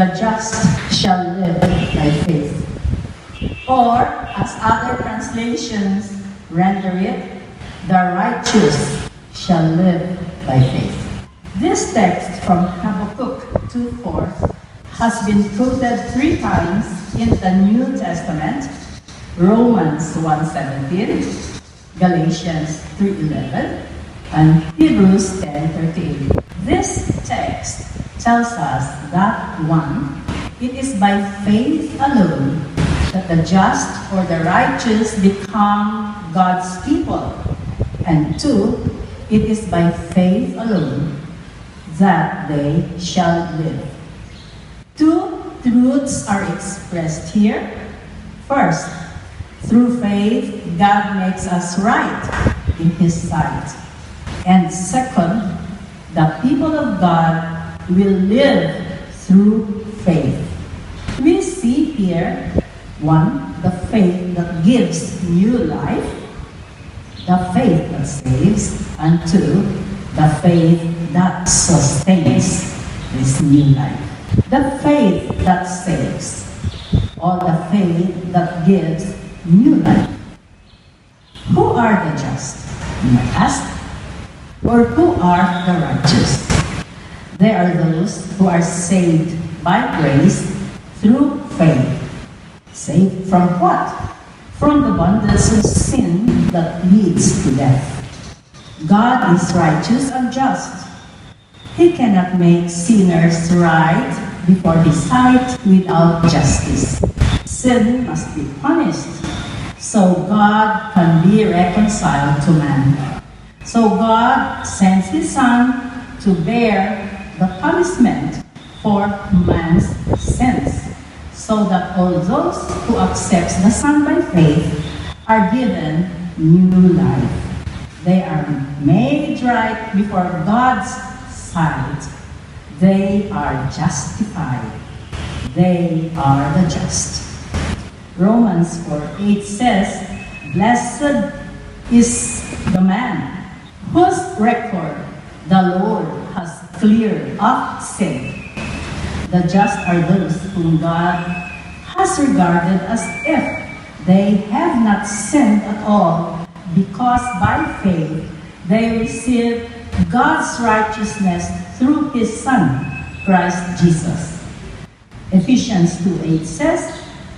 the just shall live by faith. Or, as other translations render it, the righteous shall live by faith. This text from Habakkuk 2:4 has been quoted 3 times in the New Testament: Romans 1:17, Galatians 3:11, and Hebrews 10:38. This text tells us that 1, it is by faith alone that the just or the righteous become God's people. And 2, it is by faith alone that they shall live. 2 truths are expressed here. First, through faith, God makes us right in His sight. And second, the people of God will live through faith. We see here, 1, the faith that gives new life, the faith that saves, and 2, the faith that sustains this new life. The faith that saves, or the faith that gives new life. Who are the just, you might ask? Or who are the righteous? They are those who are saved by grace through faith. Saved from what? From the bondage of sin that leads to death. God is righteous and just. He cannot make sinners right before His sight without justice. Sin must be punished, so God can be reconciled to man. So God sends His Son to bear the punishment for man's sins, so that all those who accept the Son by faith are given new life. They are made right before God's sight. They are justified. They are the just. Romans 4:8 says, "Blessed is the man whose record the Lord has cleared of sin." The just are those whom God has regarded as if they have not sinned at all, because by faith they receive God's righteousness through His Son, Christ Jesus. Ephesians 2:8 says,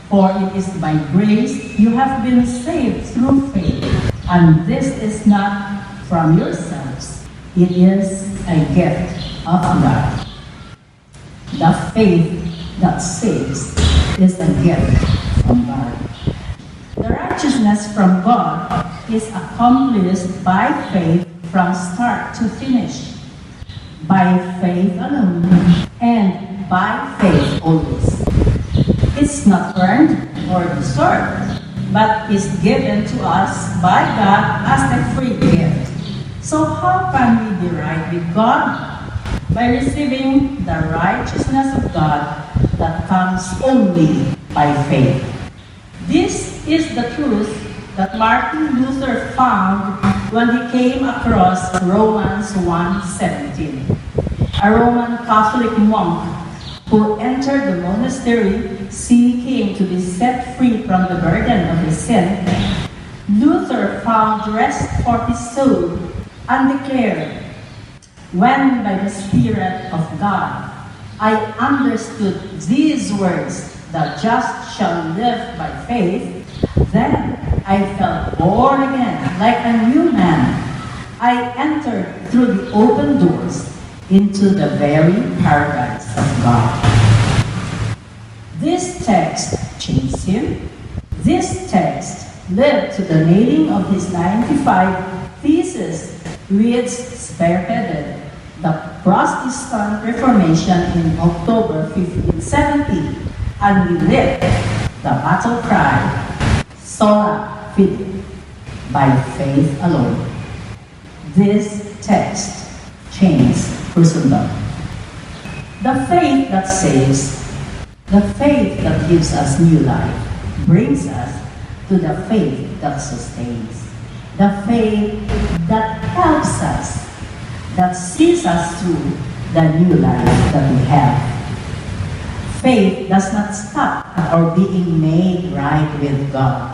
"For it is by grace you have been saved through faith, and this is not from yourselves. It is a gift of God." The faith that saves is a gift from God. The righteousness from God is accomplished by faith from start to finish. By faith alone, and by faith always. It's not earned or deserved, but is given to us by God as a free gift. So how can we be right with God? By receiving the righteousness of God that comes only by faith. This is the truth that Martin Luther found when he came across Romans 1:17. A Roman Catholic monk who entered the monastery seeking to be set free from the burden of his sin, Luther found rest for his soul and declared, "When by the Spirit of God I understood these words, the just shall live by faith, then I felt born again like a new man. I entered through the open doors into the very paradise of God." This text changed him. This text led to the nailing of his 95 theses, which spearheaded the Protestant Reformation in October 1570, and he lit the battle cry, "Sola fide," by faith alone. This text changed Christendom. The faith that saves, the faith that gives us new life, brings us to the faith that sustains, the faith that helps us, that sees us through the new life that we have. Faith does not stop at our being made right with God.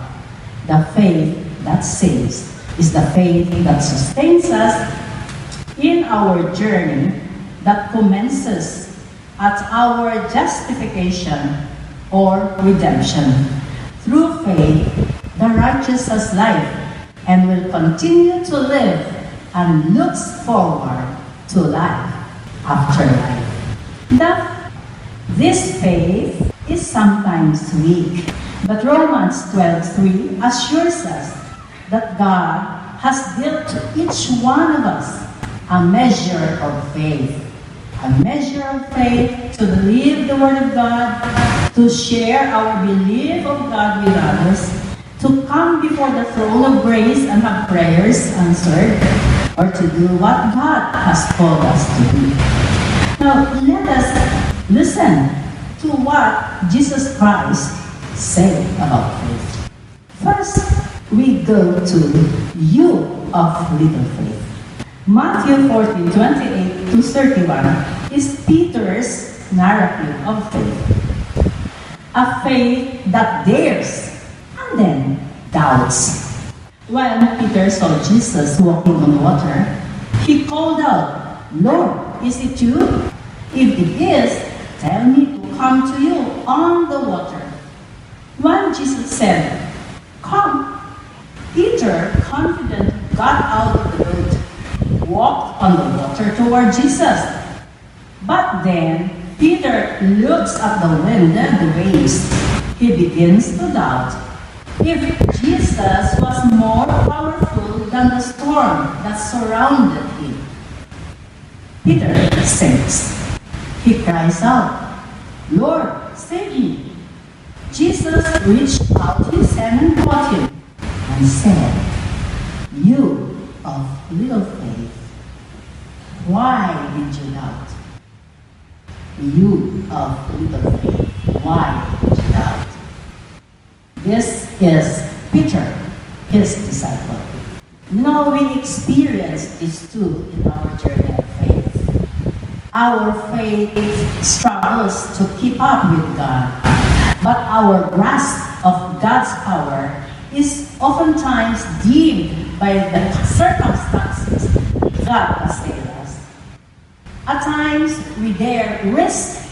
The faith that saves is the faith that sustains us in our journey that commences at our justification or redemption. Through faith, the righteous has life and will continue to live and looks forward to life after life. This faith is sometimes weak, but Romans 12:3 assures us that God has dealt to each one of us a measure of faith. A measure of faith to believe the Word of God, to share our belief of God with others, to come before the throne of grace and have prayers answered, or to do what God has called us to do. Now, let us listen to what Jesus Christ said about faith. First, we go to you of little faith. Matthew 14:28-31 is Peter's narrative of faith. A faith that dares and then doubts. When Peter saw Jesus walking on water, he called out, "Lord, is it you? If it is, tell me to come to you on the water." When Jesus said, "Come," Peter confidently got out of the boat, walked on the water toward Jesus. But then Peter looks at the wind and the waves. He begins to doubt if Jesus was more powerful than the storm that surrounded him. Peter sinks. He cries out, "Lord, save me." Jesus reached out his hand and caught him and said, "You of little faith, why did you doubt? You of little faith, why did you doubt?" This is Peter, his disciple. Now we experience this too in our journey of faith. Our faith struggles to keep up with God, but our grasp of God's power is oftentimes dimmed by the circumstances God assails us. At times, we dare risk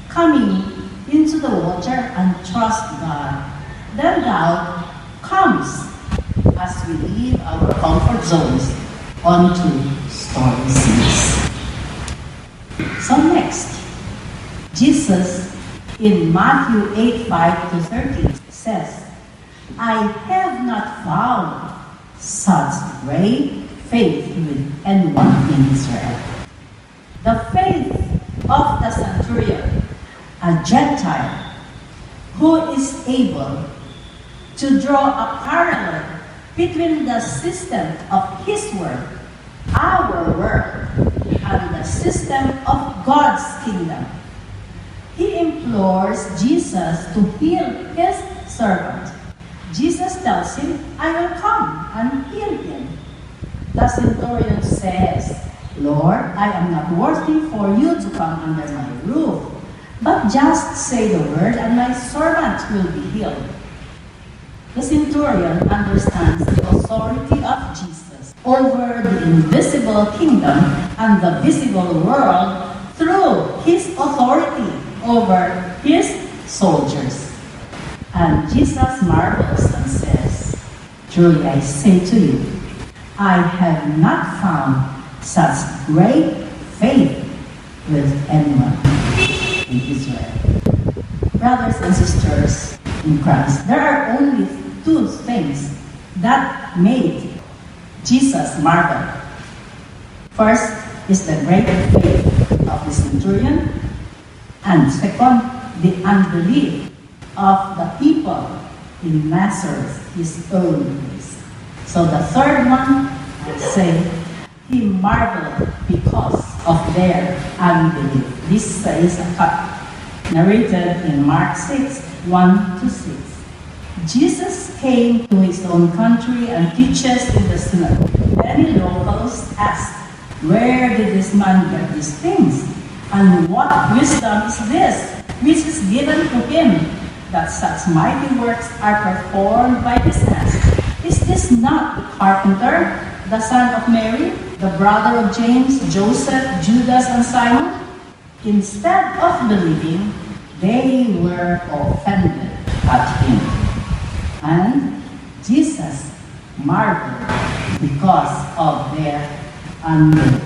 coming into the water and trust God. Then doubt comes as we leave our comfort zones onto stormy seas. So next, Jesus in Matthew 8:5-13 says, "I have not found such great faith with anyone in Israel." The faith of the centurion, a Gentile, who is able to draw a parallel between the system of his world, our world, and the system of God's kingdom. He implores Jesus to heal his servant. Jesus tells him, "I will come and heal him." The centurion says, "Lord, I am not worthy for you to come under my roof, but just say the word and my servant will be healed." The centurion understands the authority of Jesus over the invisible kingdom and the visible world through his authority over his soldiers. And Jesus marvels and says, "Truly I say to you, I have not found such great faith with anyone in Israel." Brothers and sisters in Christ, there are only two things that made Jesus marvel. First is the great faith of the centurion, and second, the unbelief of the people in Nazareth, his own place. So the third one, I say, he marveled because of their unbelief. This is narrated in Mark 6:1-6. Jesus came to his own country and teaches in the synagogue. Many locals asked, "Where did this man get these things? And what wisdom is this which is given to him, that such mighty works are performed by his hands. Is this not the carpenter, the son of Mary, the brother of James, Joseph, Judas, and Simon? Instead of believing, they were offended at him. And Jesus marveled because of their unbelief.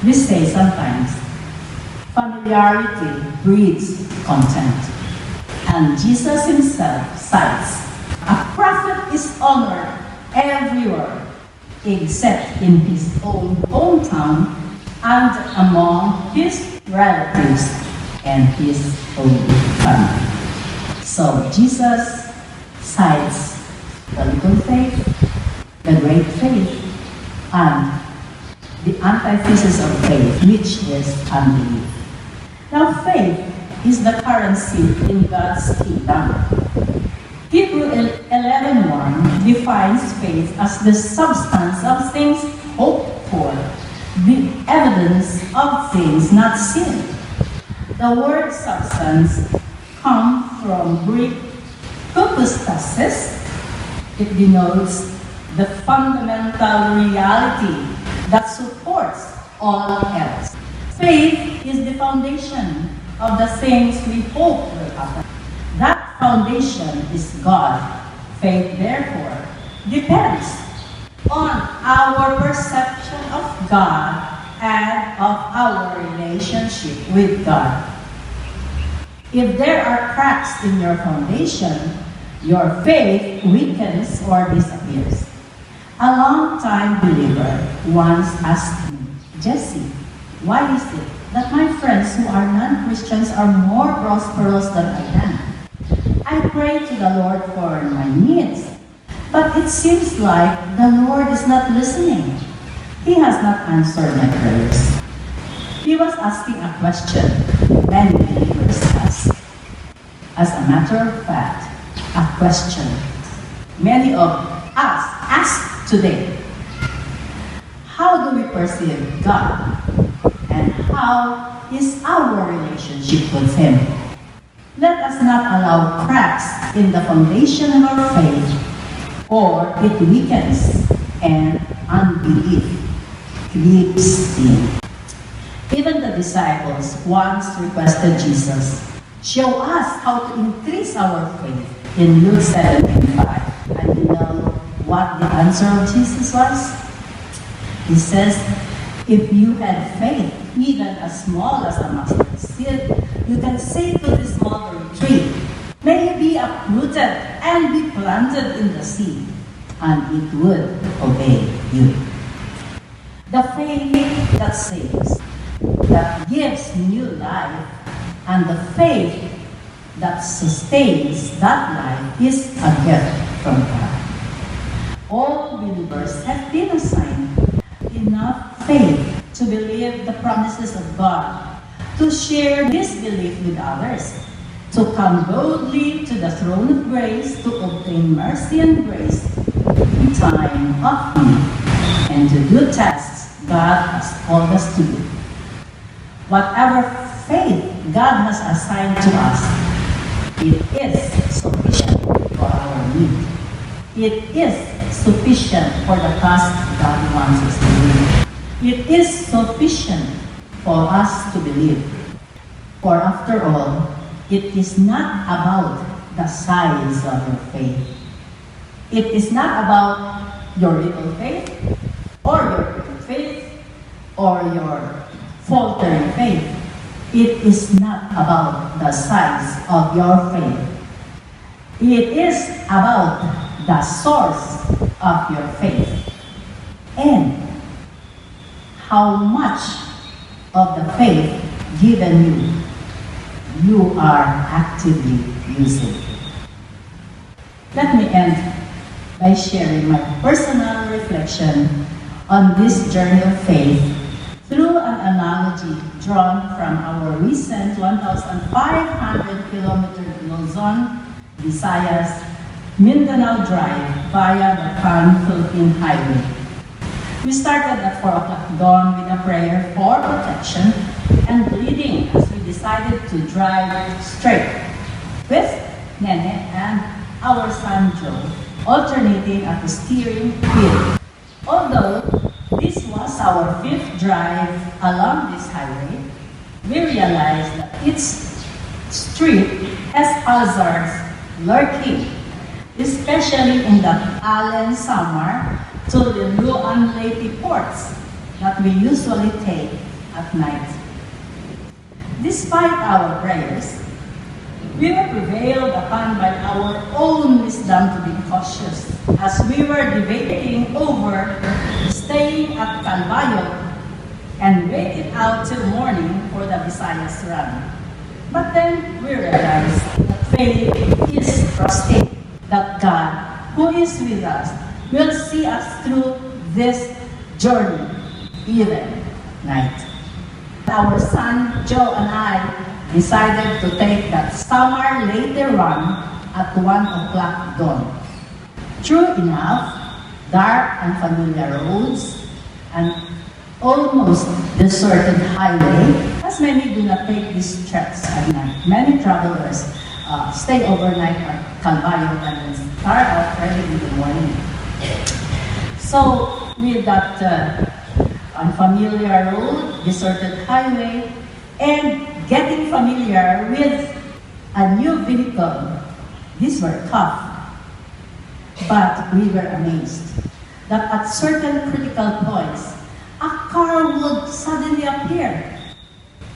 We say sometimes, familiarity breeds contempt. And Jesus himself cites, a prophet is honored everywhere except in his own hometown and among his relatives and his own family. So Jesus cites the little faith, the great faith, and the antithesis of faith, which is unbelief. Now, faith is the currency in God's kingdom. Hebrews 11:1 defines faith as the substance of things hoped for, the evidence of things not seen. The word substance comes from Greek hypostasis. It denotes the fundamental reality that supports all else. Faith is the foundation of the things we hope will happen. That foundation is God. Faith, therefore, depends on our perception of God and of our relationship with God. If there are cracks in your foundation, your faith weakens or disappears. A long-time believer once asked me, Jesse, why is it that my friends who are non-Christians are more prosperous than I am? I pray to the Lord for my needs, but it seems like the Lord is not listening. He has not answered my prayers. He was asking a question many believers ask. As a matter of fact, a question many of us ask today. How do we perceive God? And how is our relationship with Him? Let us not allow cracks in the foundation of our faith, or it weakens and unbelief creeps in. Even the disciples once requested Jesus, show us how to increase our faith in Luke 7:5. And you know what the answer of Jesus was? He says, if you had faith, even as small as a mustard seed, you can say to this mulberry tree, may it be uprooted and be planted in the sea, and it would obey you. The faith that saves, that gives new life, and the faith that sustains that life is a gift from God. All believers have been assigned enough faith to believe the promises of God, to share this belief with others, to come boldly to the throne of grace to obtain mercy and grace in time of need, and to do tasks God has called us to do. Whatever faith God has assigned to us, it is sufficient for our need. It is sufficient for the task God wants us to do. It is sufficient for us to believe. For after all, it is not about the size of your faith. It is not about your little faith, or your little faith, or your faltering faith. It is not about the size of your faith. It is about the source of your faith and how much of the faith given you are actively using. Let me end by sharing my personal reflection on this journey of faith through an analogy drawn from our recent 1,500-kilometer Luzon, Visayas, Mindanao drive via the Philippine Highway. We started at 4 o'clock dawn with a prayer for protection and bleeding as we decided to drive straight with Nene and our son Joe alternating at the steering wheel. Although this was our fifth drive along this highway, we realized that its street has hazards lurking, especially in the Allen Samar to the Luan Leyte ports that we usually take at night. Despite our prayers, we were prevailed upon by our own wisdom to be cautious as we were debating over staying at Calvayo and waited out till morning for the Visayas run. But then we realized that faith is trusting that God, who is with us, will see us through this journey, even night. Our son Joe and I decided to take that Samar later run at 1 o'clock dawn. True enough, dark and familiar roads and almost deserted highway, as many do not take these treks at night. Many travelers stay overnight at Calvayo and then start out early in the morning. So with that unfamiliar road, deserted highway, and getting familiar with a new vehicle, these were tough. But we were amazed that at certain critical points, a car would suddenly appear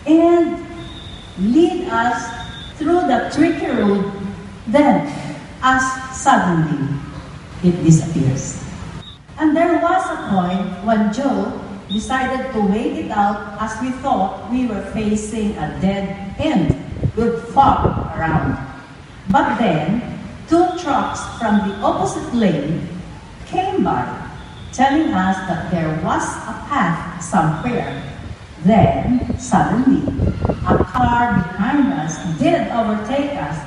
and lead us through the tricky road. Then, as suddenly, it disappears. And there was a point when Joe decided to wait it out as we thought we were facing a dead end with fog around. But then, two trucks from the opposite lane came by, telling us that there was a path somewhere. Then, suddenly, a car behind us did overtake us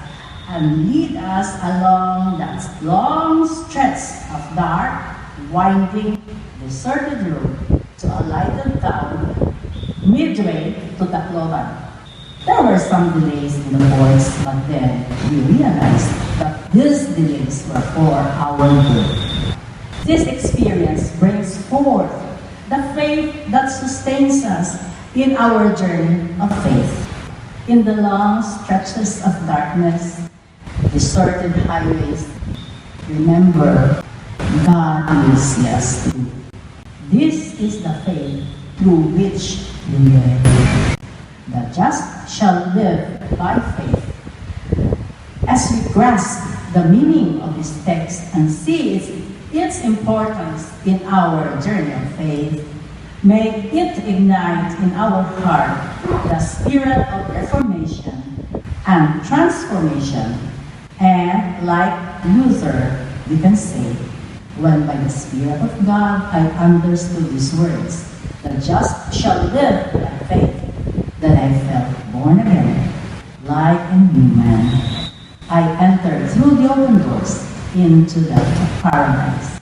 and lead us along that long stretch of dark, winding, deserted road to a lighted town midway to Tacloban. There were some delays in the ports, but then we realized that these delays were for our good. This experience brings forth the faith that sustains us in our journey of faith. In the long stretches of darkness, deserted highways, remember, God will see us through. This is the faith through which we live. The just shall live by faith. As we grasp the meaning of this text and see its importance in our journey of faith, may it ignite in our heart the spirit of reformation and transformation. And like Luther, we can say, when by the Spirit of God I understood these words, the just shall live by faith, that I felt born again, like a new man. I entered through the open doors into the paradise.